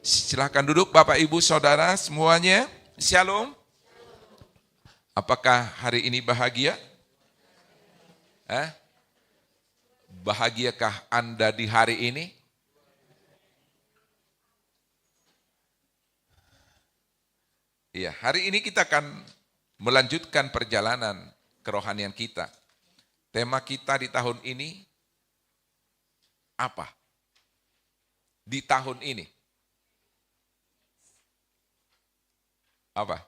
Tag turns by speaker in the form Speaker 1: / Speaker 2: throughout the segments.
Speaker 1: Silakan duduk Bapak Ibu Saudara semuanya. Shalom. Apakah hari ini bahagia? Bahagiakah Anda di hari ini? Iya, hari ini kita akan melanjutkan perjalanan kerohanian kita. Tema kita di tahun ini apa? Di tahun ini. Apa?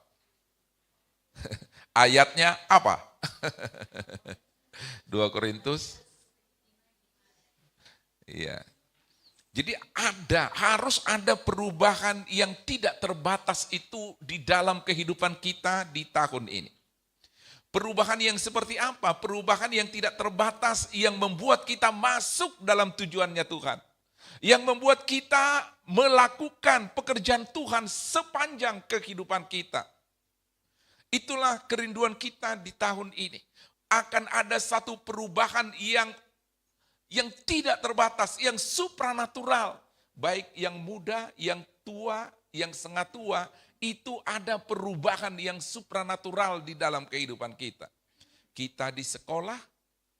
Speaker 1: Ayatnya apa? 2 Korintus. Iya. Jadi harus ada perubahan yang tidak terbatas itu di dalam kehidupan kita di tahun ini. Perubahan yang seperti apa? Perubahan yang tidak terbatas yang membuat kita masuk dalam tujuannya Tuhan. Yang membuat kita melakukan pekerjaan Tuhan sepanjang kehidupan kita. Itulah kerinduan kita di tahun ini. Akan ada satu perubahan yang tidak terbatas, yang supranatural. Baik yang muda, yang tua, yang setengah tua, itu ada perubahan yang supranatural di dalam kehidupan kita. Kita di sekolah,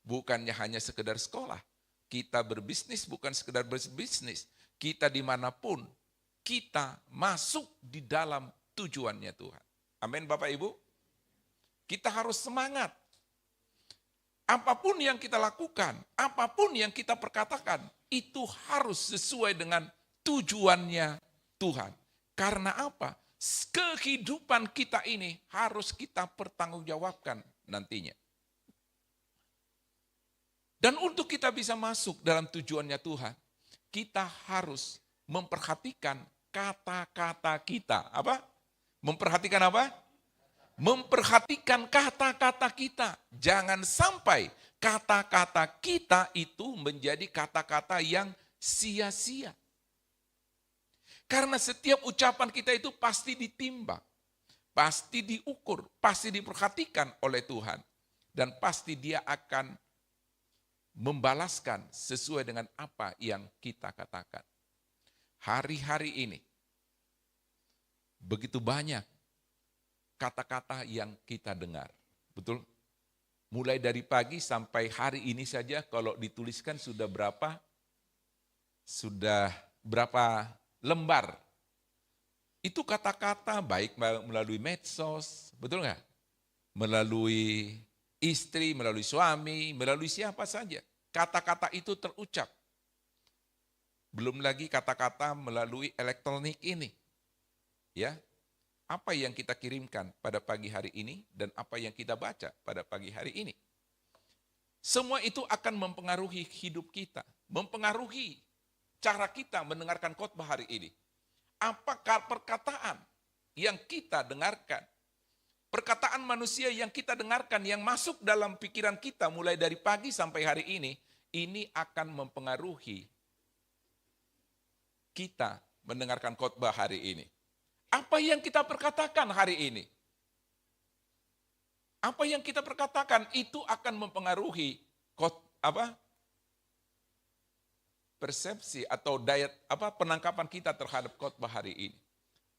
Speaker 1: bukannya hanya sekedar sekolah. Kita berbisnis, bukan sekedar berbisnis. Kita dimanapun, kita masuk di dalam tujuannya Tuhan. Amin Bapak Ibu. Kita harus semangat. Apapun yang kita lakukan, apapun yang kita perkatakan, itu harus sesuai dengan tujuannya Tuhan. Karena apa? Kehidupan kita ini harus kita pertanggungjawabkan nantinya. Dan untuk kita bisa masuk dalam tujuannya Tuhan, kita harus memperhatikan kata-kata kita. Apa? Memperhatikan apa? Memperhatikan kata-kata kita. Jangan sampai kata-kata kita itu menjadi kata-kata yang sia-sia. Karena setiap ucapan kita itu pasti ditimbang, pasti diukur, pasti diperhatikan oleh Tuhan. Dan pasti Dia akan membalaskan sesuai dengan apa yang kita katakan. Hari-hari ini, begitu banyak kata-kata yang kita dengar. Betul? Mulai dari pagi sampai hari ini saja kalau dituliskan sudah berapa lembar. Itu kata-kata baik melalui medsos, betul nggak? Melalui istri, melalui suami, melalui siapa saja. Kata-kata itu terucap. Belum lagi kata-kata melalui elektronik ini. Ya. Apa yang kita kirimkan pada pagi hari ini dan apa yang kita baca pada pagi hari ini. Semua itu akan mempengaruhi hidup kita, mempengaruhi cara kita mendengarkan khotbah hari ini. Apakah perkataan yang kita dengarkan, perkataan manusia yang kita dengarkan, yang masuk dalam pikiran kita mulai dari pagi sampai hari ini akan mempengaruhi kita mendengarkan khotbah hari ini. Apa yang kita perkatakan hari ini? Apa yang kita perkatakan itu akan mempengaruhi persepsi atau penangkapan kita terhadap khotbah hari ini.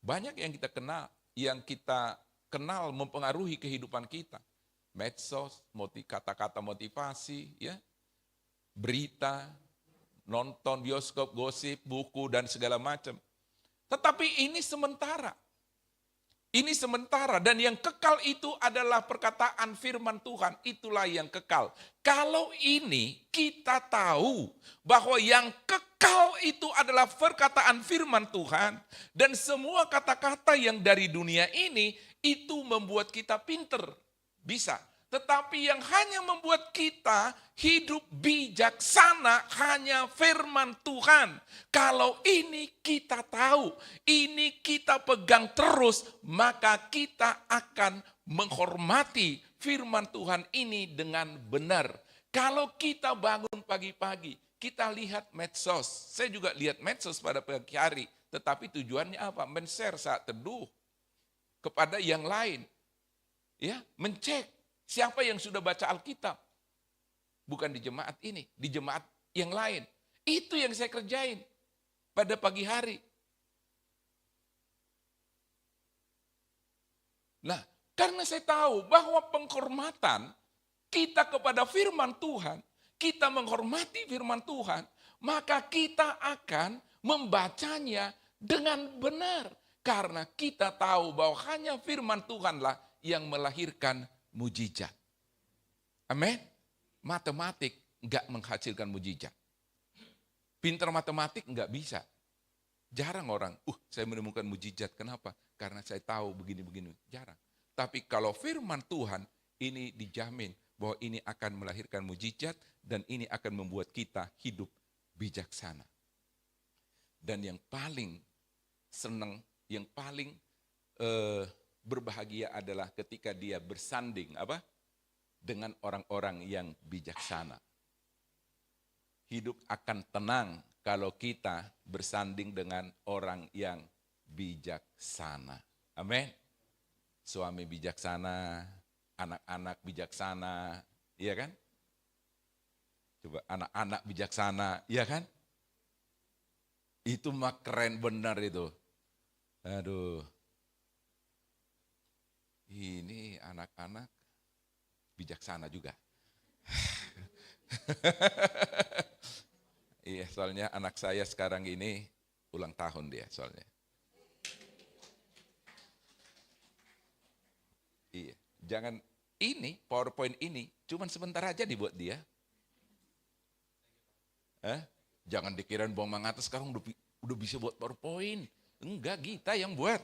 Speaker 1: Banyak yang kita kenal mempengaruhi kehidupan kita. Medsos, kata-kata motivasi, ya, berita, nonton bioskop, gosip, buku dan segala macam. Tetapi ini sementara. Ini sementara dan yang kekal itu adalah perkataan firman Tuhan. Itulah yang kekal. Kalau ini kita tahu bahwa yang kekal itu adalah perkataan firman Tuhan. Dan semua kata-kata yang dari dunia ini itu membuat kita pinter. Bisa. Tetapi yang hanya membuat kita hidup bijaksana hanya firman Tuhan. Kalau ini kita tahu, ini kita pegang terus, maka kita akan menghormati firman Tuhan ini dengan benar. Kalau kita bangun pagi-pagi, kita lihat medsos. Saya juga lihat medsos pada pagi hari, tetapi tujuannya apa? Men-share saat teduh kepada yang lain. Ya, mencek. Siapa yang sudah baca Alkitab? Bukan di jemaat ini, di jemaat yang lain. Itu yang saya kerjain pada pagi hari. Nah, karena saya tahu bahwa penghormatan kita kepada firman Tuhan, kita menghormati firman Tuhan, maka kita akan membacanya dengan benar. Karena kita tahu bahwa hanya firman Tuhanlah yang melahirkan mujizat. Amin. Matematik enggak menghasilkan mujizat. Pintar matematik enggak bisa. Jarang orang, saya menemukan mujizat. Kenapa? Karena saya tahu begini-begini. Jarang. Tapi kalau firman Tuhan, ini dijamin bahwa ini akan melahirkan mujizat dan ini akan membuat kita hidup bijaksana. Dan yang paling senang, yang paling berbahagia adalah ketika dia bersanding dengan orang-orang yang bijaksana. Hidup akan tenang kalau kita bersanding dengan orang yang bijaksana. Amin. Suami bijaksana, anak-anak bijaksana, iya kan? Coba anak-anak bijaksana, iya kan? Itu mah keren benar itu. Aduh. Ini anak-anak bijaksana juga. Iya, soalnya anak saya sekarang ini ulang tahun dia soalnya. Iya, jangan ini PowerPoint ini cuman sebentar aja dibuat dia. Jangan dikirain Bang Mangata sekarang udah bisa buat PowerPoint. Enggak, kita yang buat.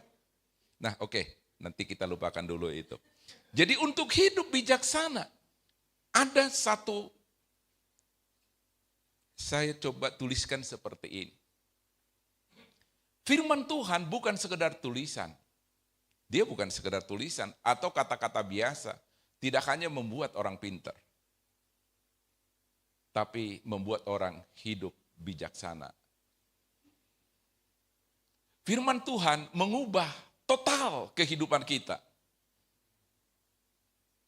Speaker 1: Nah, oke, nanti kita lupakan dulu itu. Jadi untuk hidup bijaksana ada satu, saya coba tuliskan seperti ini. Firman Tuhan bukan sekedar tulisan. Dia bukan sekedar tulisan atau kata-kata biasa. Tidak hanya membuat orang pintar. Tapi membuat orang hidup bijaksana. Firman Tuhan mengubah total kehidupan kita.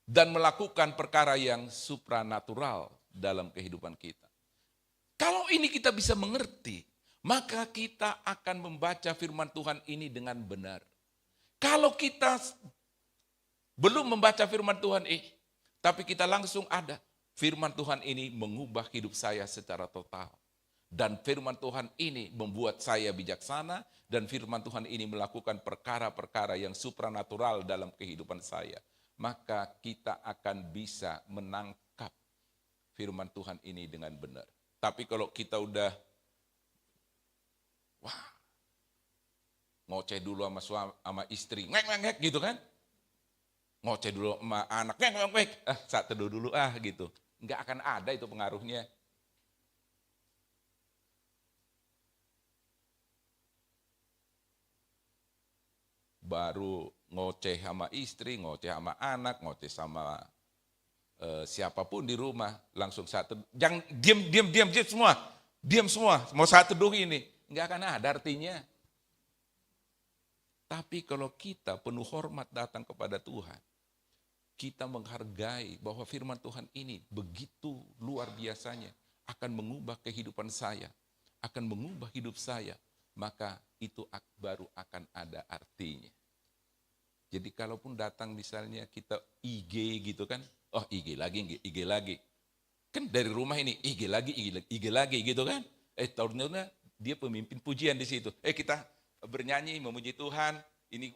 Speaker 1: Dan melakukan perkara yang supranatural dalam kehidupan kita. Kalau ini kita bisa mengerti, maka kita akan membaca firman Tuhan ini dengan benar. Kalau kita belum membaca firman Tuhan ini, tapi kita langsung ada, firman Tuhan ini mengubah hidup saya secara total. Dan firman Tuhan ini membuat saya bijaksana, dan firman Tuhan ini melakukan perkara-perkara yang supranatural dalam kehidupan saya. Maka kita akan bisa menangkap firman Tuhan ini dengan benar. Tapi kalau kita udah, ngoceh dulu sama istri, ngek gitu kan. Ngoceh dulu sama anak, ngek, saat teduh dulu gitu. Enggak akan ada itu pengaruhnya. Baru ngoceh sama istri, ngoceh sama anak, ngoceh sama siapapun di rumah, langsung saat teduh. Jangan diam semua. Diam semua, mau saat teduh ini. Enggak akan ada artinya. Tapi kalau kita penuh hormat datang kepada Tuhan, kita menghargai bahwa firman Tuhan ini begitu luar biasanya, akan mengubah kehidupan saya, akan mengubah hidup saya, maka itu baru akan ada artinya. Jadi kalaupun datang misalnya kita IG gitu kan, IG lagi. Kan dari rumah ini IG lagi gitu kan. Tahunnya dia pemimpin pujian di situ. Kita bernyanyi memuji Tuhan. Ini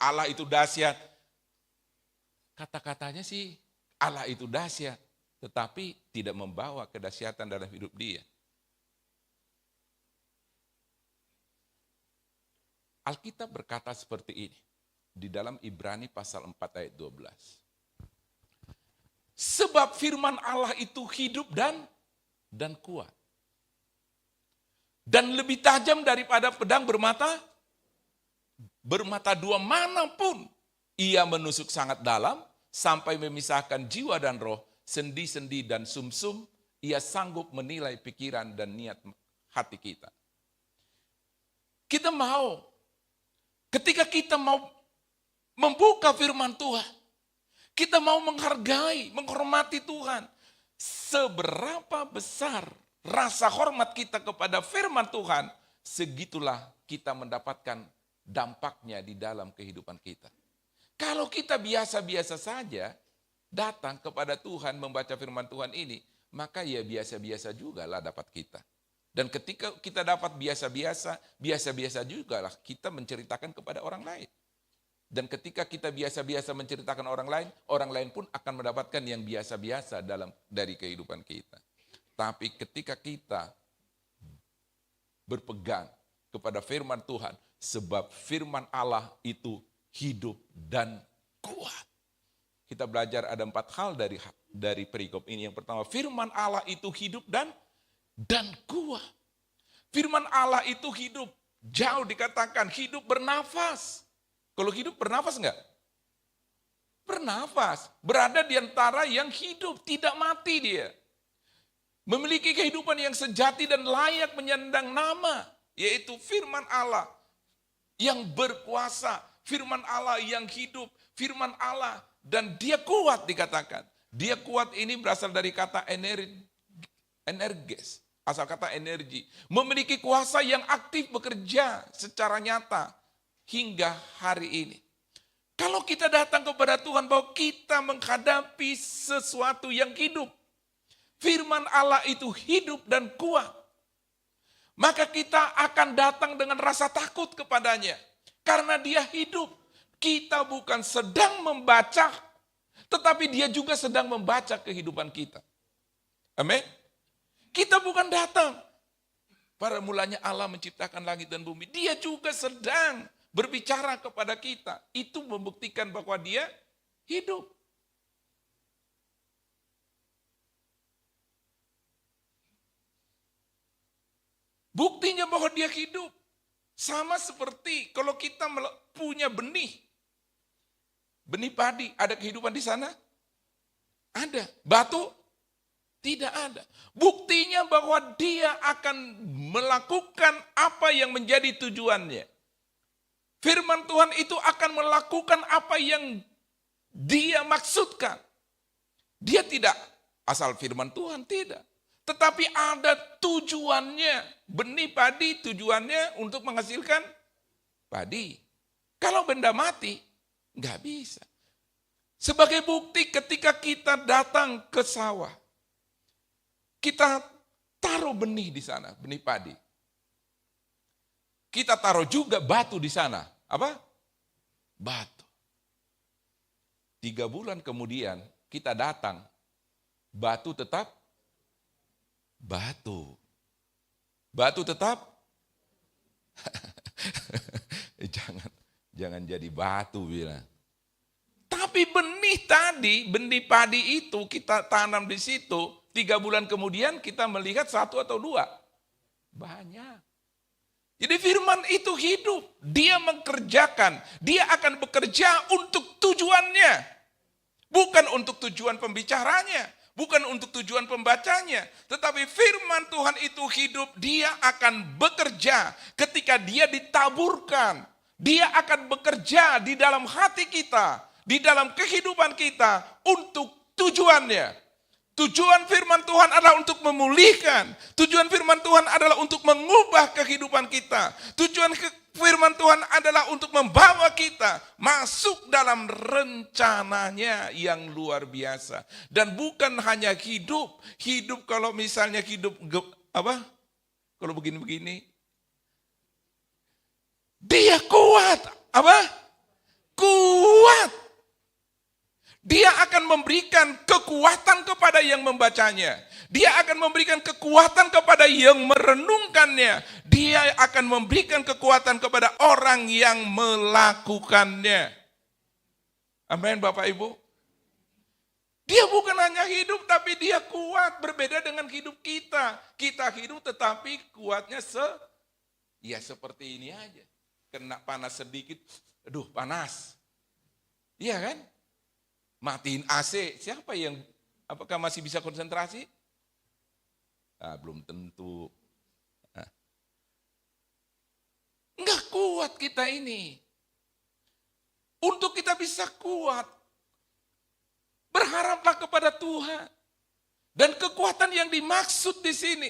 Speaker 1: Allah itu dahsyat. Kata-katanya sih Allah itu dahsyat, tetapi tidak membawa kedahsyatan dalam hidup dia. Alkitab berkata seperti ini di dalam Ibrani pasal 4 ayat 12. Sebab firman Allah itu hidup dan kuat. Dan lebih tajam daripada pedang bermata dua manapun. Ia menusuk sangat dalam sampai memisahkan jiwa dan roh, sendi-sendi dan sumsum. Ia sanggup menilai pikiran dan niat hati kita. Kita mau, ketika kita mau membuka firman Tuhan, kita mau menghargai, menghormati Tuhan. Seberapa besar rasa hormat kita kepada firman Tuhan, segitulah kita mendapatkan dampaknya di dalam kehidupan kita. Kalau kita biasa-biasa saja datang kepada Tuhan, membaca firman Tuhan ini, maka ya biasa-biasa juga lah dapat kita. Dan ketika kita dapat biasa-biasa juga lah kita menceritakan kepada orang lain. Dan ketika kita biasa-biasa menceritakan orang lain pun akan mendapatkan yang biasa-biasa dari kehidupan kita. Tapi ketika kita berpegang kepada firman Tuhan, sebab firman Allah itu hidup dan kuat. Kita belajar ada 4 hal dari perikop ini. Yang pertama, firman Allah itu hidup dan kuat. Firman Allah itu hidup. Jauh dikatakan hidup bernafas. Kalau hidup bernafas enggak? Bernafas. Berada di antara yang hidup, tidak mati dia. Memiliki kehidupan yang sejati dan layak menyandang nama. Yaitu firman Allah yang berkuasa. Firman Allah yang hidup. Firman Allah dan dia kuat dikatakan. Dia kuat ini berasal dari kata energes. Asal kata energi. Memiliki kuasa yang aktif bekerja secara nyata hingga hari ini. Kalau kita datang kepada Tuhan bahwa kita menghadapi sesuatu yang hidup. Firman Allah itu hidup dan kuat. Maka kita akan datang dengan rasa takut kepadanya. Karena dia hidup. Kita bukan sedang membaca, tetapi dia juga sedang membaca kehidupan kita. Amin. Kita bukan datang. Pada mulanya Allah menciptakan langit dan bumi. Dia juga sedang berbicara kepada kita. Itu membuktikan bahwa dia hidup. Buktinya bahwa dia hidup. Sama seperti kalau kita punya benih. Benih padi, ada kehidupan di sana? Ada. Batu? Tidak ada. Buktinya bahwa dia akan melakukan apa yang menjadi tujuannya. Firman Tuhan itu akan melakukan apa yang dia maksudkan. Dia tidak asal firman Tuhan, tidak. Tetapi ada tujuannya. Benih padi tujuannya untuk menghasilkan padi. Kalau benda mati, nggak bisa. Sebagai bukti ketika kita datang ke sawah, kita taruh benih di sana, benih padi. Kita taruh juga batu di sana. Apa? Batu. 3 bulan kemudian kita datang, batu tetap batu. Batu tetap jangan jadi batu bilang. Tapi benih tadi, benih padi itu kita tanam di situ, 3 bulan kemudian kita melihat 1 atau 2. Banyak. Jadi firman itu hidup. Dia mengerjakan. Dia akan bekerja untuk tujuannya. Bukan untuk tujuan pembicaranya. Bukan untuk tujuan pembacanya. Tetapi firman Tuhan itu hidup. Dia akan bekerja ketika dia ditaburkan. Dia akan bekerja di dalam hati kita. Di dalam kehidupan kita untuk tujuannya. Tujuan firman Tuhan adalah untuk memulihkan. Tujuan firman Tuhan adalah untuk mengubah kehidupan kita. Tujuan firman Tuhan adalah untuk membawa kita masuk dalam rencananya yang luar biasa. Dan bukan hanya hidup. Hidup kalau misalnya hidup kalau begini-begini. Dia kuat. Kuat. Dia akan memberikan kekuatan kepada yang membacanya. Dia akan memberikan kekuatan kepada yang merenungkannya. Dia akan memberikan kekuatan kepada orang yang melakukannya. Amin Bapak Ibu. Dia bukan hanya hidup tapi dia kuat. Berbeda dengan hidup kita. Kita hidup tetapi kuatnya seperti ini aja. Kena panas sedikit, aduh panas. Iya kan? Matiin AC, apakah masih bisa konsentrasi? Belum tentu. Enggak kuat kita ini. Untuk kita bisa kuat, berharaplah kepada Tuhan. Dan kekuatan yang dimaksud di sini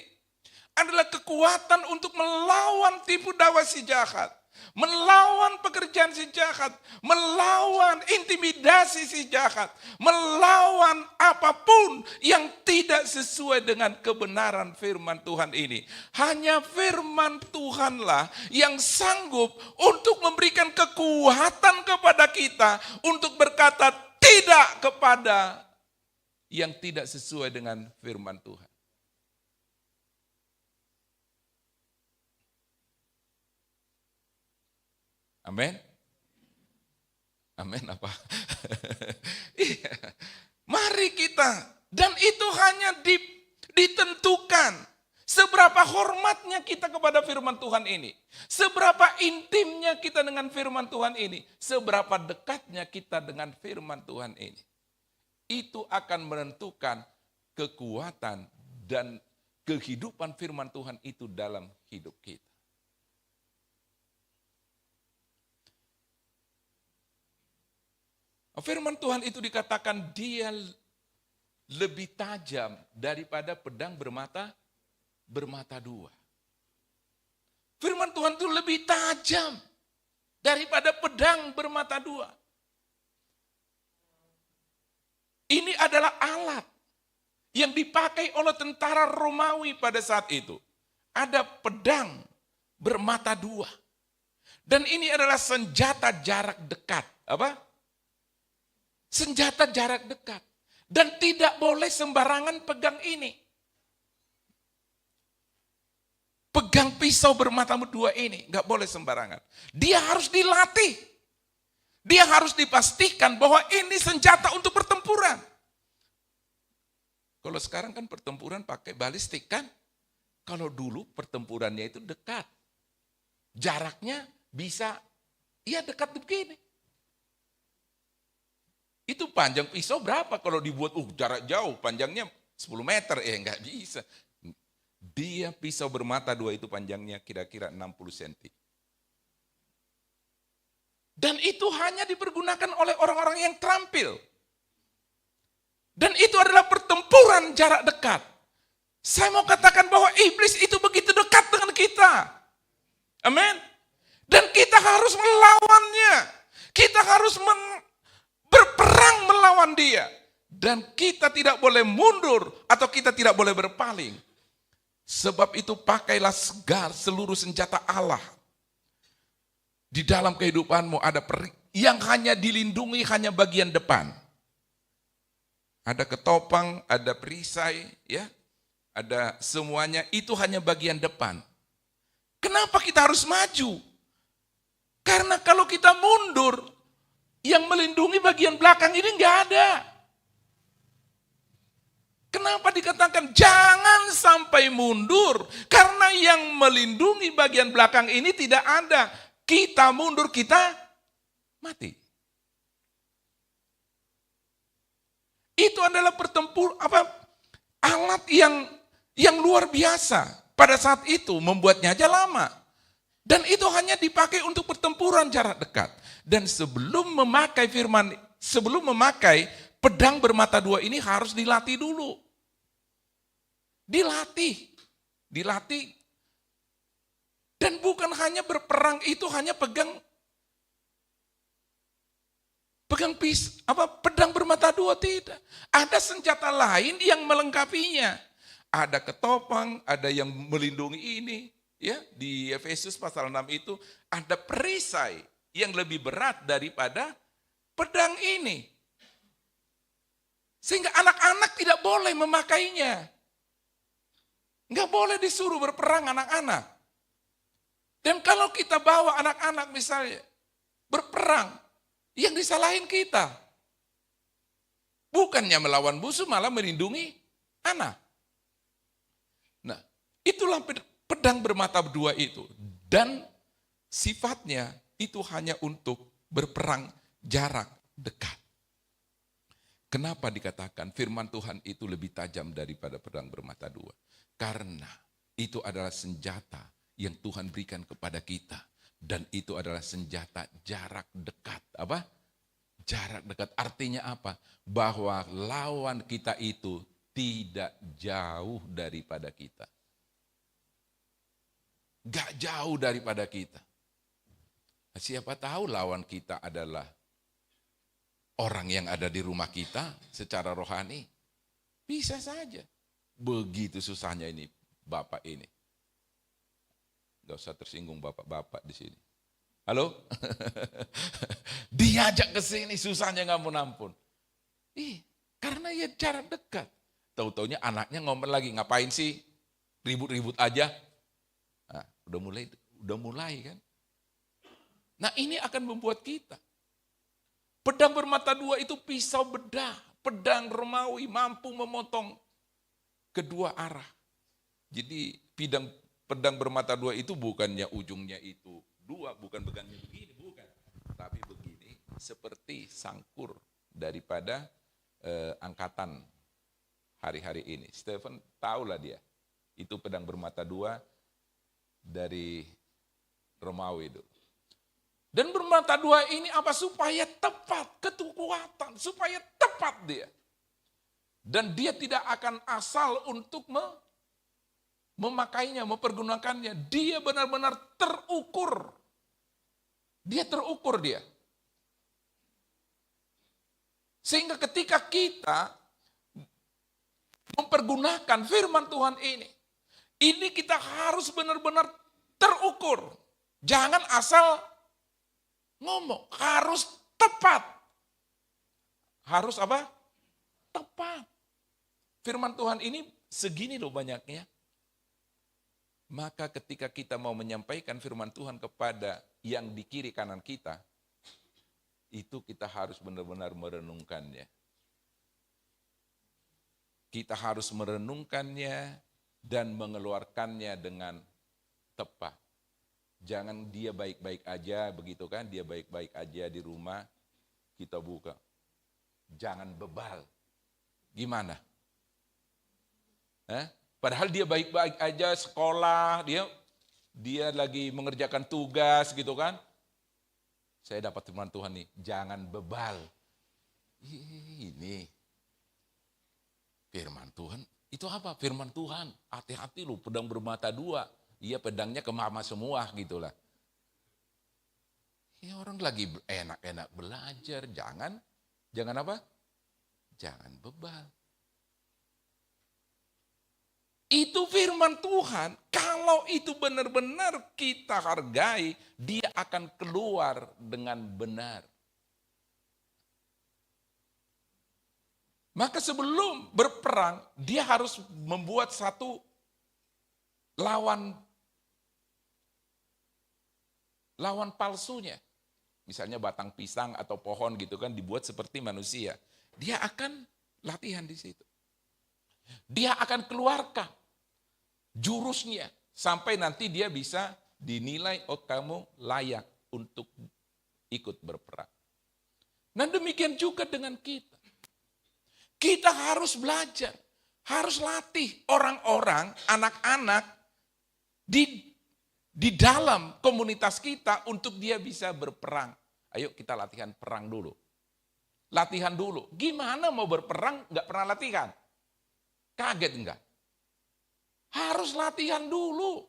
Speaker 1: adalah kekuatan untuk melawan tipu daya si jahat. melawan pekerjaan si jahat, melawan intimidasi si jahat, melawan apapun yang tidak sesuai dengan kebenaran firman Tuhan ini. Hanya firman Tuhanlah yang sanggup untuk memberikan kekuatan kepada kita untuk berkata tidak kepada yang tidak sesuai dengan firman Tuhan. Amin. Amin apa? Iya. Mari kita, dan itu hanya ditentukan seberapa hormatnya kita kepada firman Tuhan ini, seberapa intimnya kita dengan firman Tuhan ini, seberapa dekatnya kita dengan firman Tuhan ini. Itu akan menentukan kekuatan dan kehidupan firman Tuhan itu dalam hidup kita. Firman Tuhan itu dikatakan dia lebih tajam daripada pedang bermata dua. Firman Tuhan itu lebih tajam daripada pedang bermata dua. Ini adalah alat yang dipakai oleh tentara Romawi pada saat itu. Ada pedang bermata dua. Dan ini adalah senjata jarak dekat. Apa? Senjata jarak dekat. Dan tidak boleh sembarangan pegang ini. Pegang pisau bermata dua ini, nggak boleh sembarangan. Dia harus dilatih. Dia harus dipastikan bahwa ini senjata untuk pertempuran. Kalau sekarang kan pertempuran pakai balistik kan? Kalau dulu pertempurannya itu dekat. Jaraknya bisa, ya dekat begini. Itu panjang pisau berapa kalau dibuat jarak jauh, panjangnya 10 meter, nggak bisa. Dia pisau bermata dua itu panjangnya kira-kira 60 cm. Dan itu hanya dipergunakan oleh orang-orang yang terampil. Dan itu adalah pertempuran jarak dekat. Saya mau katakan bahwa iblis itu begitu dekat dengan kita. Amin. Dan kita harus melawannya. Kita harus berperang melawan dia. Dan kita tidak boleh mundur atau kita tidak boleh berpaling. Sebab itu pakailah seluruh senjata Allah. Di dalam kehidupanmu ada yang hanya dilindungi hanya bagian depan. Ada ketopang, ada perisai, ya, ada semuanya, itu hanya bagian depan. Kenapa kita harus maju? Karena kalau kita mundur, yang melindungi bagian belakang ini nggak ada. Kenapa dikatakan jangan sampai mundur? Karena yang melindungi bagian belakang ini tidak ada. Kita mundur, kita mati. Itu adalah alat yang luar biasa. Pada saat itu membuatnya aja lama. Dan itu hanya dipakai untuk pertempuran jarak dekat. Dan sebelum memakai pedang bermata dua ini harus dilatih dulu. Dilatih. Dan bukan hanya berperang itu hanya pegang pedang bermata dua, tidak. Ada senjata lain yang melengkapinya. Ada ketopang, ada yang melindungi ini. Ya, di Efesus pasal 6 itu ada perisai yang lebih berat daripada pedang ini. Sehingga anak-anak tidak boleh memakainya. Nggak boleh disuruh berperang anak-anak. Dan kalau kita bawa anak-anak misalnya berperang, yang disalahin kita. Bukannya melawan musuh, malah melindungi anak. Nah, itulah pedang bermata dua itu. Dan sifatnya itu hanya untuk berperang jarak dekat. Kenapa dikatakan firman Tuhan itu lebih tajam daripada pedang bermata dua? Karena itu adalah senjata yang Tuhan berikan kepada kita. Dan itu adalah senjata jarak dekat. Apa? Jarak dekat artinya apa? Bahwa lawan kita itu tidak jauh daripada kita. Gak jauh daripada kita. Siapa tahu lawan kita adalah orang yang ada di rumah kita secara rohani. Bisa saja. Begitu susahnya ini Bapak ini. Gak usah tersinggung bapak-bapak di sini. Halo? Diajak ke sini susahnya nggak mau nampun. Karena ya jarak dekat. Tahu-taunya anaknya ngomel lagi, ngapain sih? Ribut-ribut aja. Nah, udah mulai kan. Nah, ini akan membuat kita. Pedang bermata dua itu pisau bedah, pedang Romawi mampu memotong kedua arah. Jadi pedang bermata dua itu bukannya ujungnya itu dua, bukan begini begini, bukan. Tapi begini, seperti sangkur daripada angkatan hari-hari ini. Stephen tahulah dia, itu pedang bermata dua dari Romawi itu. Dan bermata dua ini apa? Supaya tepat, kekuatan, supaya tepat dia. Dan dia tidak akan asal untuk memakainya, mempergunakannya. Dia benar-benar terukur. Dia terukur dia. Sehingga ketika kita mempergunakan firman Tuhan ini kita harus benar-benar terukur. Jangan asal ngomong, harus tepat. Harus apa? Tepat. Firman Tuhan ini segini loh banyaknya. Maka ketika kita mau menyampaikan firman Tuhan kepada yang di kiri kanan kita, itu kita harus benar-benar merenungkannya. Kita harus merenungkannya dan mengeluarkannya dengan tepat. Jangan dia baik-baik aja, begitu kan? Dia baik-baik aja di rumah, kita buka. Jangan bebal. Gimana? Padahal dia baik-baik aja, sekolah, dia lagi mengerjakan tugas gitu kan. Saya dapat firman Tuhan nih, jangan bebal. Ini firman Tuhan, itu apa? Firman Tuhan, hati-hati lu, pedang bermata dua. Iya, pedangnya ke mama semua gitulah. Ya orang lagi enak-enak belajar, jangan apa? Jangan bebal. Itu firman Tuhan, kalau itu benar-benar kita hargai, dia akan keluar dengan benar. Maka sebelum berperang, dia harus membuat satu lawan palsunya. Misalnya batang pisang atau pohon gitu kan dibuat seperti manusia. Dia akan latihan di situ. Dia akan keluarkan jurusnya sampai nanti dia bisa dinilai, oh kamu layak untuk ikut berperang. Nah demikian juga dengan kita. Kita harus belajar, harus latih orang-orang, anak-anak di dalam komunitas kita untuk dia bisa berperang. Ayo kita latihan perang dulu. Latihan dulu. Gimana mau berperang nggak pernah latihan? Kaget enggak? Harus latihan dulu.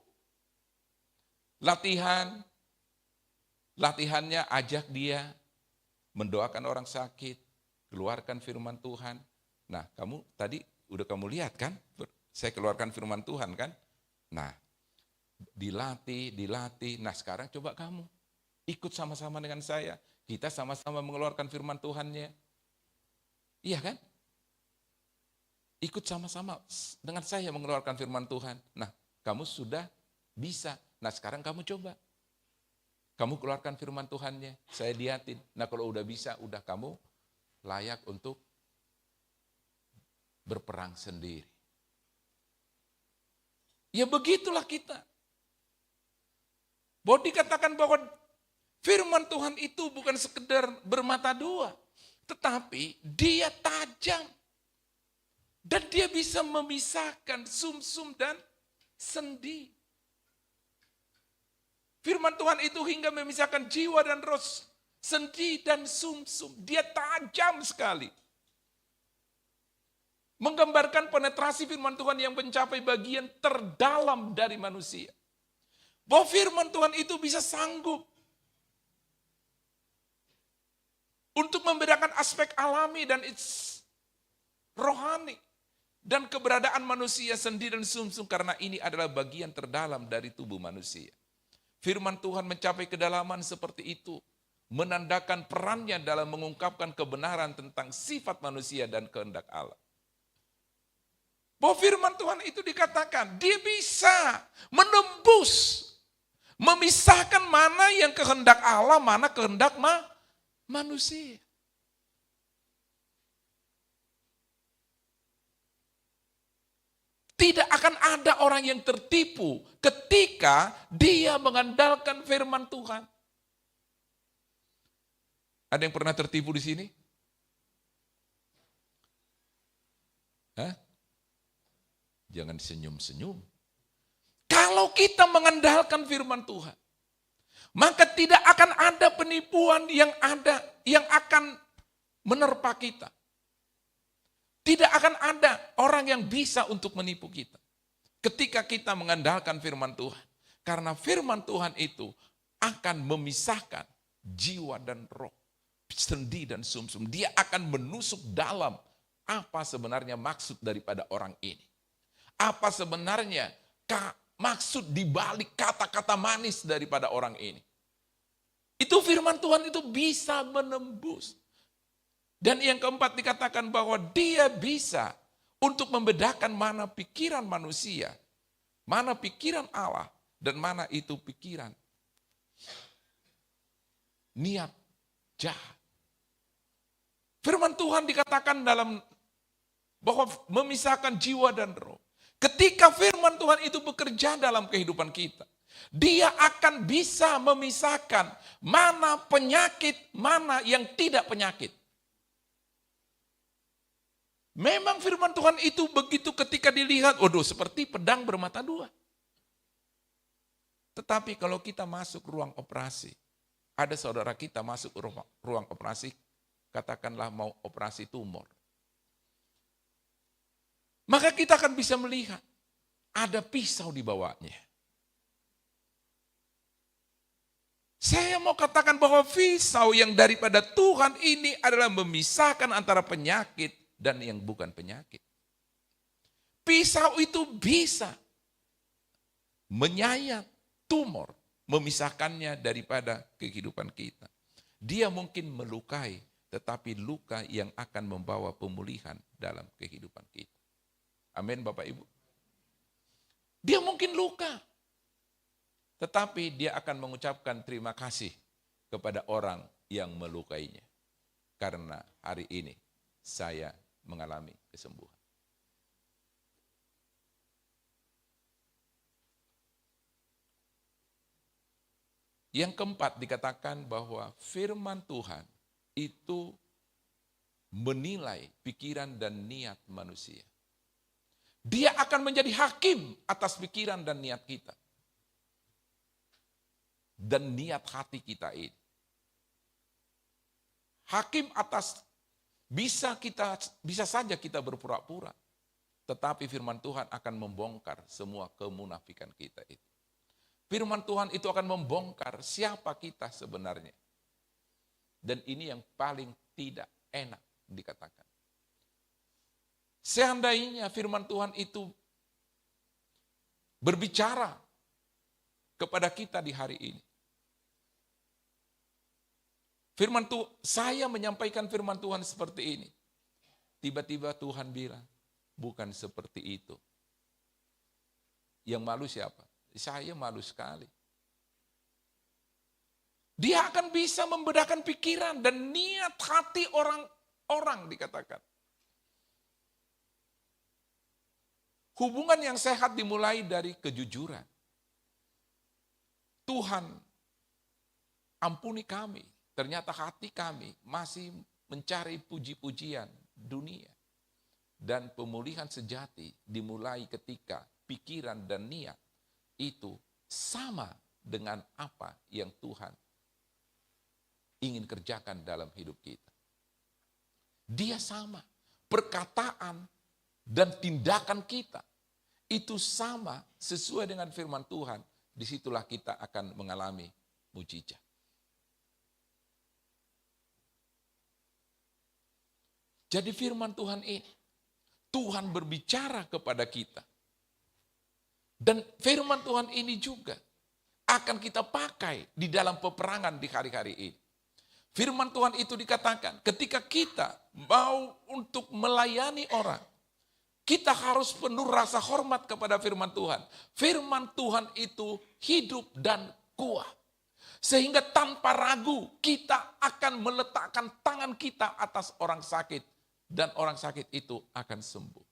Speaker 1: Latihannya ajak dia mendoakan orang sakit, keluarkan firman Tuhan. Nah, kamu tadi udah kamu lihat kan? Saya keluarkan firman Tuhan kan? Nah, dilatih. Nah, sekarang coba kamu ikut sama-sama dengan saya. Kita sama-sama mengeluarkan firman Tuhannya. Iya kan? Ikut sama-sama dengan saya mengeluarkan firman Tuhan. Nah, kamu sudah bisa. Nah, sekarang kamu coba. Kamu keluarkan firman Tuhannya. Saya liatin. Nah, kalau udah bisa, udah kamu layak untuk berperang sendiri. Ya begitulah kita. Bahwa dikatakan bahwa firman Tuhan itu bukan sekedar bermata dua. Tetapi dia tajam. Dan dia bisa memisahkan sumsum dan sendi. Firman Tuhan itu hingga memisahkan jiwa dan roh, sendi dan sumsum. Dia tajam sekali. Menggambarkan penetrasi firman Tuhan yang mencapai bagian terdalam dari manusia. Bahwa firman Tuhan itu bisa sanggup Untuk membedakan aspek alami dan rohani. Dan keberadaan manusia sendiri dan sumsum karena ini adalah bagian terdalam dari tubuh manusia. Firman Tuhan mencapai kedalaman seperti itu. Menandakan perannya dalam mengungkapkan kebenaran tentang sifat manusia dan kehendak Allah. Bahwa firman Tuhan itu dikatakan, dia bisa menembus, memisahkan mana yang kehendak Allah, mana kehendak manusia. Tidak akan ada orang yang tertipu ketika dia mengandalkan firman Tuhan. Ada yang pernah tertipu di sini? Hah? Jangan senyum-senyum. Kalau kita mengandalkan firman Tuhan, maka tidak akan ada penipuan yang akan menerpa kita. Tidak akan ada orang yang bisa untuk menipu kita. Ketika kita mengandalkan firman Tuhan. Karena firman Tuhan itu akan memisahkan jiwa dan roh. Sendi dan sumsum. Dia akan menusuk dalam apa sebenarnya maksud daripada orang ini. Apa sebenarnya maksud dibalik kata-kata manis daripada orang ini. Itu firman Tuhan itu bisa menembus. Dan yang keempat dikatakan bahwa dia bisa untuk membedakan mana pikiran manusia, mana pikiran Allah, dan mana itu pikiran niat jahat. Firman Tuhan dikatakan dalam bahwa memisahkan jiwa dan roh. Ketika firman Tuhan itu bekerja dalam kehidupan kita, dia akan bisa memisahkan mana penyakit, mana yang tidak penyakit. Memang firman Tuhan itu begitu ketika dilihat, waduh seperti pedang bermata dua. Tetapi kalau kita masuk ruang operasi, ada saudara kita masuk ruang operasi, katakanlah mau operasi tumor. Maka kita akan bisa melihat ada pisau di bawahnya. Saya mau katakan bahwa pisau yang daripada Tuhan ini adalah memisahkan antara penyakit dan yang bukan penyakit. Pisau itu bisa menyayat tumor, memisahkannya daripada kehidupan kita. Dia mungkin melukai, tetapi luka yang akan membawa pemulihan dalam kehidupan kita. Amin Bapak Ibu. Dia mungkin luka, tetapi dia akan mengucapkan terima kasih kepada orang yang melukainya. Karena hari ini saya mengalami kesembuhan. Yang keempat dikatakan bahwa firman Tuhan itu menilai pikiran dan niat manusia. Dia akan menjadi hakim atas pikiran dan niat kita. Dan niat hati kita ini. Hakim atas bisa saja kita berpura-pura. Tetapi firman Tuhan akan membongkar semua kemunafikan kita itu. Firman Tuhan itu akan membongkar siapa kita sebenarnya. Dan ini yang paling tidak enak dikatakan. Seandainya firman Tuhan itu berbicara kepada kita di hari ini. Saya menyampaikan firman Tuhan seperti ini. Tiba-tiba Tuhan bilang, bukan seperti itu. Yang malu siapa? Saya malu sekali. Dia akan bisa membedakan pikiran dan niat hati orang dikatakan. Hubungan yang sehat dimulai dari kejujuran. Tuhan, ampuni kami. Ternyata hati kami masih mencari puji-pujian dunia. Dan pemulihan sejati dimulai ketika pikiran dan niat itu sama dengan apa yang Tuhan ingin kerjakan dalam hidup kita. Dia sama. Perkataan dan tindakan kita itu sama sesuai dengan firman Tuhan. Disitulah kita akan mengalami mujizat. Jadi firman Tuhan ini, Tuhan berbicara kepada kita. Dan firman Tuhan ini juga akan kita pakai di dalam peperangan di hari-hari ini. Firman Tuhan itu dikatakan ketika kita mau untuk melayani orang, kita harus penuh rasa hormat kepada firman Tuhan. Firman Tuhan itu hidup dan kuat. Sehingga tanpa ragu kita akan meletakkan tangan kita atas orang sakit. Dan orang sakit itu akan sembuh.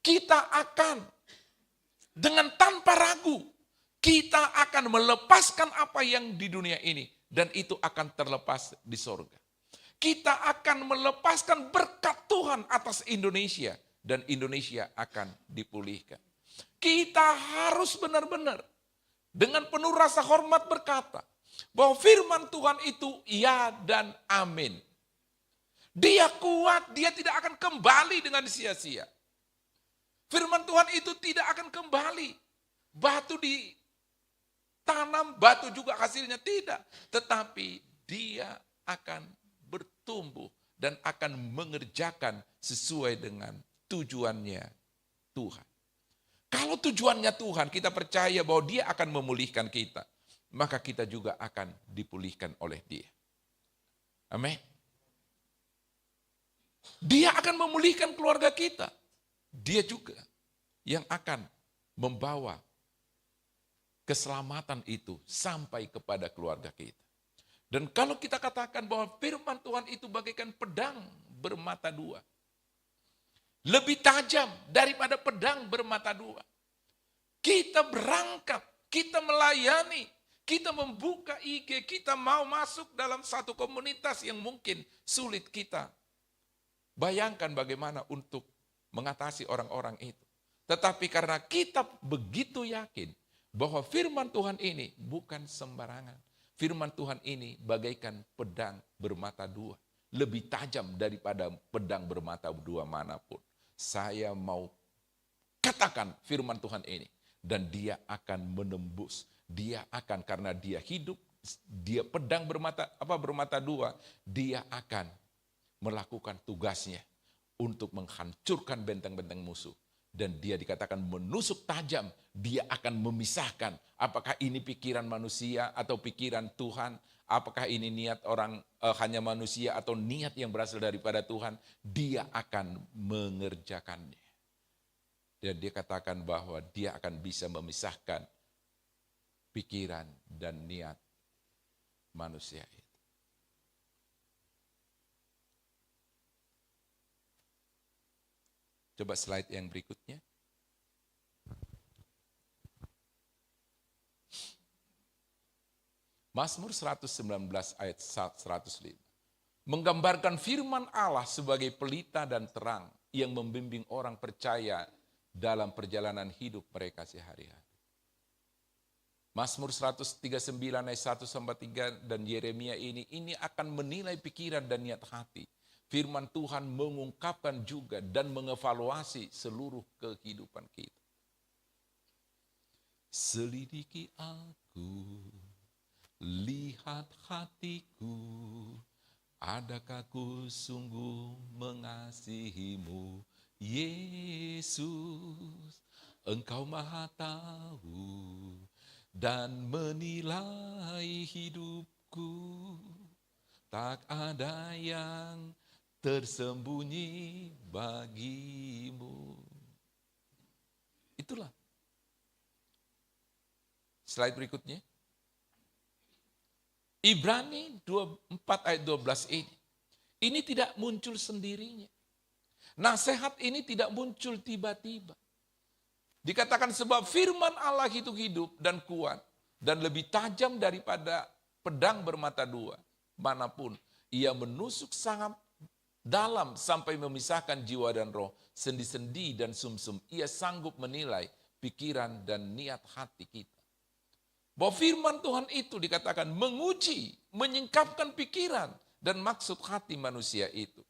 Speaker 1: Kita akan dengan tanpa ragu, kita akan melepaskan apa yang di dunia ini. Dan itu akan terlepas di sorga. Kita akan melepaskan berkat Tuhan atas Indonesia. Dan Indonesia akan dipulihkan. Kita harus benar-benar dengan penuh rasa hormat berkata bahwa firman Tuhan itu ya dan amin. Dia kuat, dia tidak akan kembali dengan sia-sia. Firman Tuhan itu tidak akan kembali. Batu ditanam, batu juga hasilnya tidak. Tetapi dia akan bertumbuh dan akan mengerjakan sesuai dengan tujuannya Tuhan. Kalau tujuannya Tuhan, kita percaya bahwa dia akan memulihkan kita. Maka kita juga akan dipulihkan oleh dia. Amin. Dia akan memulihkan keluarga kita. Dia juga yang akan membawa keselamatan itu sampai kepada keluarga kita. Dan kalau kita katakan bahwa firman Tuhan itu bagaikan pedang bermata dua. Lebih tajam daripada pedang bermata dua. Kita berangkat, kita melayani, kita membuka IG, kita mau masuk dalam satu komunitas yang mungkin sulit kita. Bayangkan bagaimana untuk mengatasi orang-orang itu. Tetapi karena kita begitu yakin bahwa firman Tuhan ini bukan sembarangan. Firman Tuhan ini bagaikan pedang bermata dua. Lebih tajam daripada pedang bermata dua manapun. Saya mau katakan firman Tuhan ini. Dan dia akan menembus. Dia akan, karena dia hidup, dia pedang bermata dua. Dia akan melakukan tugasnya untuk menghancurkan benteng-benteng musuh. Dan dia dikatakan menusuk tajam, dia akan memisahkan apakah ini pikiran manusia atau pikiran Tuhan, apakah ini niat orang hanya manusia atau niat yang berasal daripada Tuhan, dia akan mengerjakannya. Dan dia katakan bahwa dia akan bisa memisahkan pikiran dan niat manusia itu. Coba slide yang berikutnya. Mazmur 119 ayat 105. Menggambarkan firman Allah sebagai pelita dan terang yang membimbing orang percaya dalam perjalanan hidup mereka sehari-hari. Mazmur 139 ayat 1-3 dan Yeremia ini akan menilai pikiran dan niat hati. Firman Tuhan mengungkapkan juga dan mengevaluasi seluruh kehidupan kita. Selidiki aku, lihat hatiku, adakah ku sungguh mengasihimu, Yesus. Engkau Maha tahu dan menilai hidupku, tak ada yang tersembunyi bagimu. Itulah. Slide berikutnya. Ibrani 4 ayat 12 ini. Ini tidak muncul sendirinya. Nasihat ini tidak muncul tiba-tiba. Dikatakan sebab firman Allah itu hidup dan kuat. Dan lebih tajam daripada pedang bermata dua. Manapun ia menusuk sangat dalam sampai memisahkan jiwa dan roh, sendi-sendi dan sumsum. Ia sanggup menilai pikiran dan niat hati kita. Bahwa firman Tuhan itu dikatakan menguji, menyingkapkan pikiran dan maksud hati manusia itu.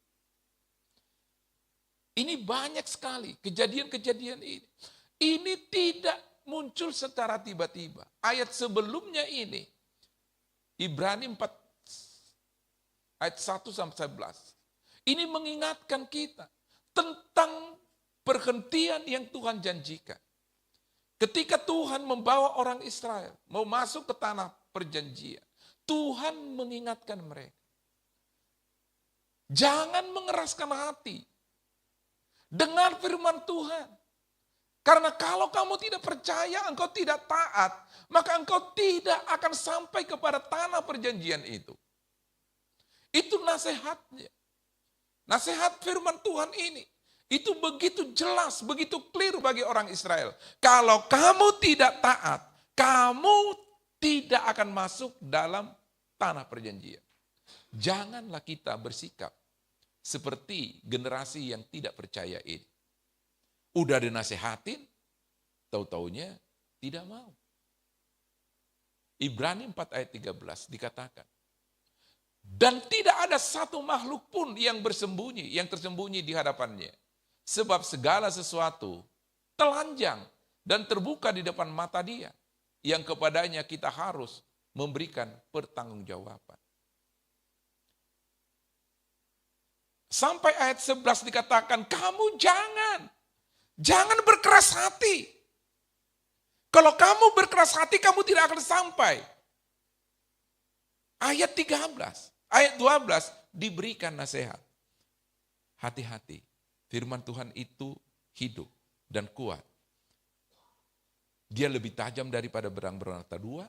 Speaker 1: Ini banyak sekali kejadian-kejadian ini. Ini tidak muncul secara tiba-tiba. Ayat sebelumnya ini, Ibrani 4 ayat 1-11. Ini mengingatkan kita tentang perhentian yang Tuhan janjikan. Ketika Tuhan membawa orang Israel mau masuk ke tanah perjanjian, Tuhan mengingatkan mereka. Jangan mengeraskan hati. Dengar firman Tuhan. Karena kalau kamu tidak percaya, engkau tidak taat, maka engkau tidak akan sampai kepada tanah perjanjian itu. Itu nasihatnya. Nasihat firman Tuhan ini. Itu begitu jelas, begitu clear bagi orang Israel. Kalau kamu tidak taat, kamu tidak akan masuk dalam tanah perjanjian. Janganlah kita bersikap seperti generasi yang tidak percaya ini. Udah dinasehatin, tahu-taunya tidak mau. Ibrani 4 ayat 13 dikatakan, dan tidak ada satu makhluk pun yang tersembunyi di hadapannya. Sebab segala sesuatu telanjang dan terbuka di depan mata Dia, yang kepadanya kita harus memberikan pertanggungjawaban. Sampai ayat 11 dikatakan, kamu jangan berkeras hati. Kalau kamu berkeras hati, kamu tidak akan sampai. Ayat 13, ayat 12 diberikan nasihat. Hati-hati, firman Tuhan itu hidup dan kuat. Dia lebih tajam daripada pedang bermata dua,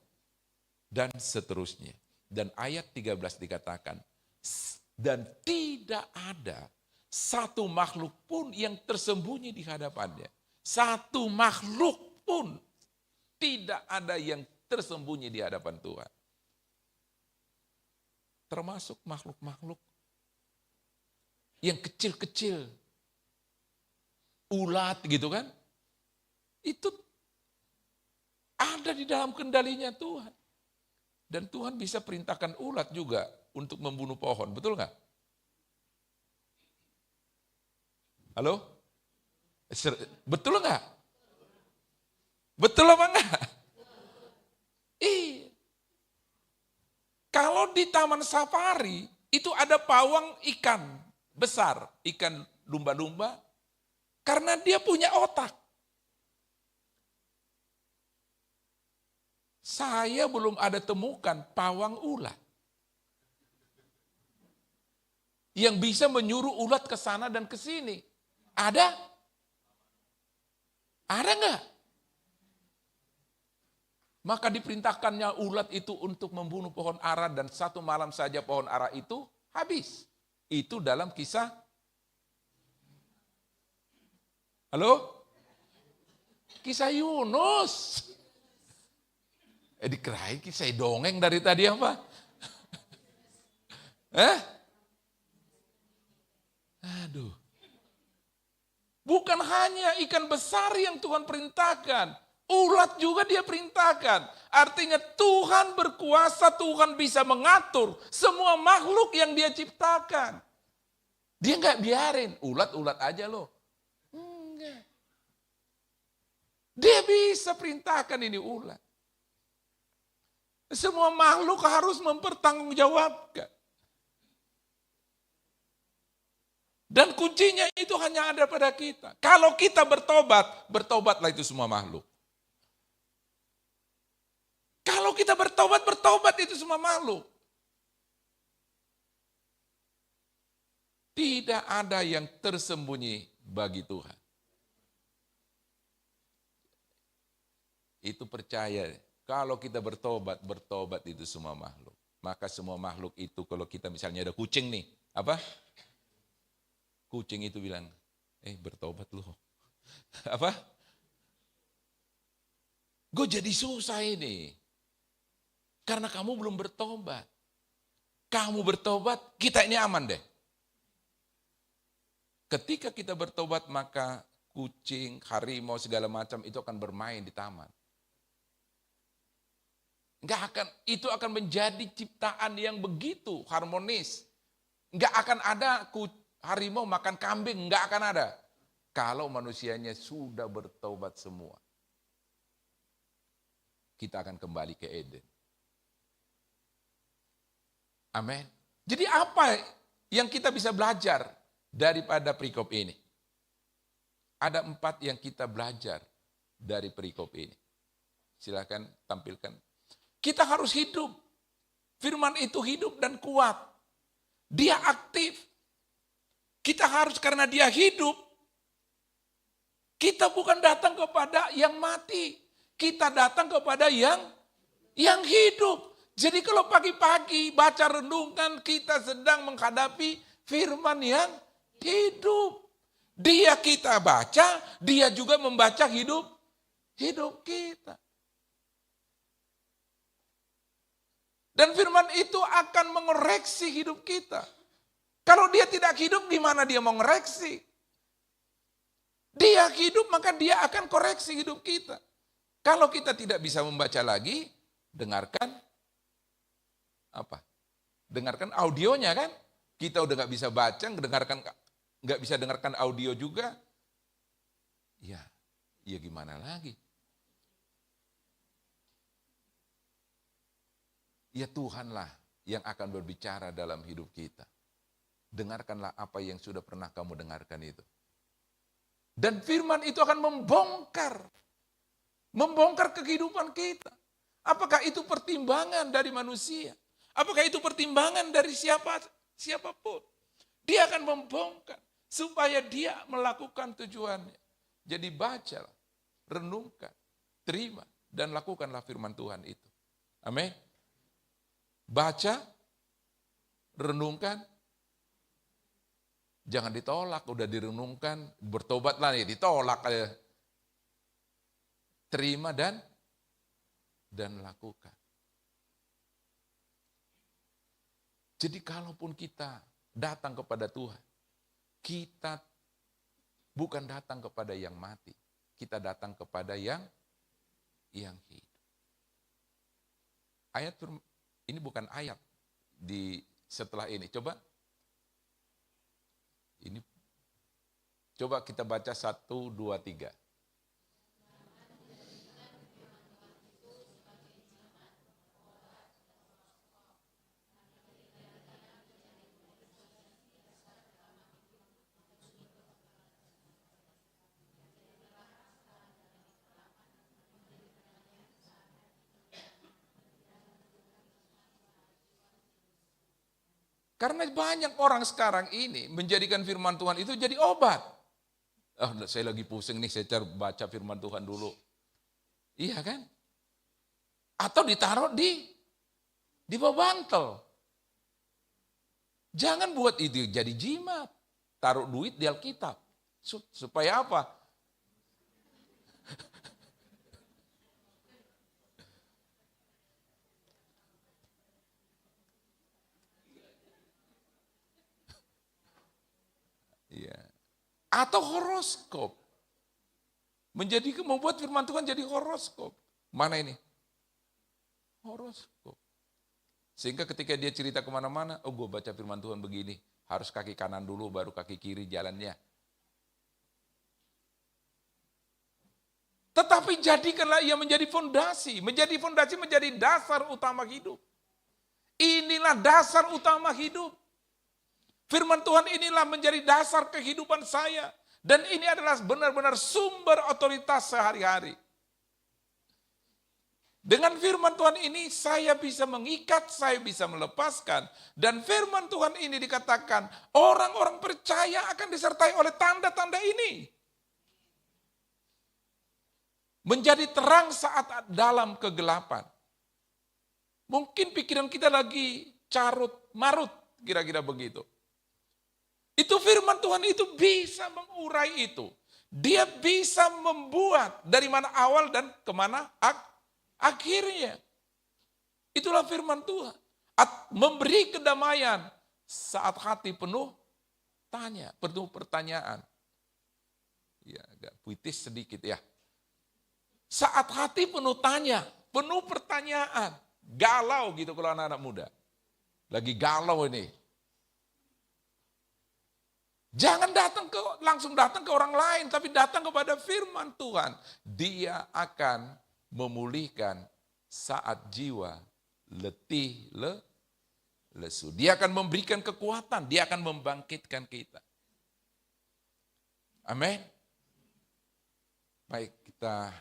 Speaker 1: dan seterusnya. Dan ayat 13 dikatakan, dan tidak ada satu makhluk pun yang tersembunyi di hadapannya. Satu makhluk pun tidak ada yang tersembunyi di hadapan Tuhan. Termasuk makhluk-makhluk yang kecil-kecil. Ulat gitu kan. Itu ada di dalam kendalinya Tuhan. Dan Tuhan bisa perintahkan ulat juga untuk membunuh pohon. Betul nggak? Halo? Betul nggak? Betul apa enggak? Iya. Kalau di taman safari, itu ada pawang ikan besar, ikan lumba-lumba, karena dia punya otak. Saya belum ada temukan pawang ulat yang bisa menyuruh ulat ke sana dan ke sini. Ada? Ada enggak? Maka diperintahkannya ulat itu untuk membunuh pohon ara, dan satu malam saja pohon ara itu habis. Itu dalam kisah. Halo? Kisah Yunus. Dikirain kisah dongeng dari tadi apa? Aduh. Bukan hanya ikan besar yang Tuhan perintahkan. Ulat juga dia perintahkan. Artinya Tuhan berkuasa, Tuhan bisa mengatur semua makhluk yang dia ciptakan. Dia nggak biarin, ulat-ulat aja loh. Enggak. Dia bisa perintahkan ini ulat. Semua makhluk harus mempertanggungjawabkan. Dan kuncinya itu hanya ada pada kita. Kalau kita bertobat, bertobatlah itu semua makhluk. Kalau kita bertobat, bertobat itu semua makhluk. Tidak ada yang tersembunyi bagi Tuhan. Itu percaya, kalau kita bertobat, bertobat itu semua makhluk. Maka semua makhluk itu, kalau kita misalnya ada kucing nih, apa? Kucing itu bilang, bertobat loh. Apa? Gue jadi susah ini. Karena kamu belum bertobat. Kamu bertobat, kita ini aman deh. Ketika kita bertobat, maka kucing, harimau, segala macam itu akan bermain di taman. Itu akan menjadi ciptaan yang begitu harmonis. Enggak akan ada harimau makan kambing, enggak akan ada. Kalau manusianya sudah bertobat semua. Kita akan kembali ke Eden. Amin. Jadi apa yang kita bisa belajar daripada perikop ini. Ada 4 yang kita belajar dari perikop ini. Silakan tampilkan. Kita harus hidup. Firman itu hidup dan kuat. Dia aktif. Kita harus, karena dia hidup, kita bukan datang kepada yang mati. Kita datang kepada yang hidup. Jadi kalau pagi-pagi baca renungan, kita sedang menghadapi firman yang hidup. Dia kita baca, dia juga membaca hidup kita. Dan firman itu akan mengoreksi hidup kita. Kalau dia tidak hidup, gimana dia mau ngoreksi? Dia hidup, maka dia akan koreksi hidup kita. Kalau kita tidak bisa membaca lagi, dengarkan apa? Dengarkan audionya kan? Kita udah nggak bisa baca, nggak bisa dengarkan audio juga. Ya gimana lagi? Ya Tuhanlah yang akan berbicara dalam hidup kita. Dengarkanlah apa yang sudah pernah kamu dengarkan itu. Dan firman itu akan membongkar kehidupan kita. Apakah itu pertimbangan dari manusia? Apakah itu pertimbangan dari siapapun? Dia akan membongkar supaya dia melakukan tujuannya. Jadi bacalah, renungkan, terima, dan lakukanlah firman Tuhan itu. Amin. Baca, renungkan, jangan ditolak, udah direnungkan, bertobatlah ya ditolak. Terima dan lakukan. Jadi kalaupun kita datang kepada Tuhan, kita bukan datang kepada yang mati, kita datang kepada yang hidup. Ayat ini bukan ayat di setelah ini. Coba kita baca 1, 2, 3. Karena banyak orang sekarang ini menjadikan firman Tuhan itu jadi obat. Saya lagi pusing nih, saya baca firman Tuhan dulu. Iya kan? Atau ditaruh di bawah bantal. Jangan buat itu jadi jimat. Taruh duit di Alkitab. Supaya apa? Iya. Atau horoskop. Membuat firman Tuhan jadi horoskop. Mana ini? Horoskop. Sehingga ketika dia cerita kemana-mana, gue baca firman Tuhan begini. Harus kaki kanan dulu, baru kaki kiri jalannya. Tetapi jadikanlah ia menjadi fondasi. Menjadi fondasi, menjadi dasar utama hidup. Inilah dasar utama hidup. Firman Tuhan inilah menjadi dasar kehidupan saya. Dan ini adalah benar-benar sumber otoritas sehari-hari. Dengan firman Tuhan ini saya bisa mengikat, saya bisa melepaskan. Dan firman Tuhan ini dikatakan orang-orang percaya akan disertai oleh tanda-tanda ini. Menjadi terang saat dalam kegelapan. Mungkin pikiran kita lagi carut marut, kira-kira begitu. Itu firman Tuhan itu bisa mengurai itu. Dia bisa membuat dari mana awal dan kemana akhirnya. Itulah firman Tuhan. Memberi kedamaian saat hati penuh penuh pertanyaan. Ya, agak puitis sedikit ya. Saat hati penuh penuh pertanyaan. Galau gitu kalau anak-anak muda. Lagi galau ini. Jangan langsung datang ke orang lain, tapi datang kepada firman Tuhan. Dia akan memulihkan saat jiwa letih lesu. Dia akan memberikan kekuatan, dia akan membangkitkan kita. Amin. Baik, kita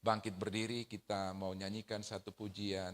Speaker 1: bangkit berdiri, kita mau nyanyikan satu pujian.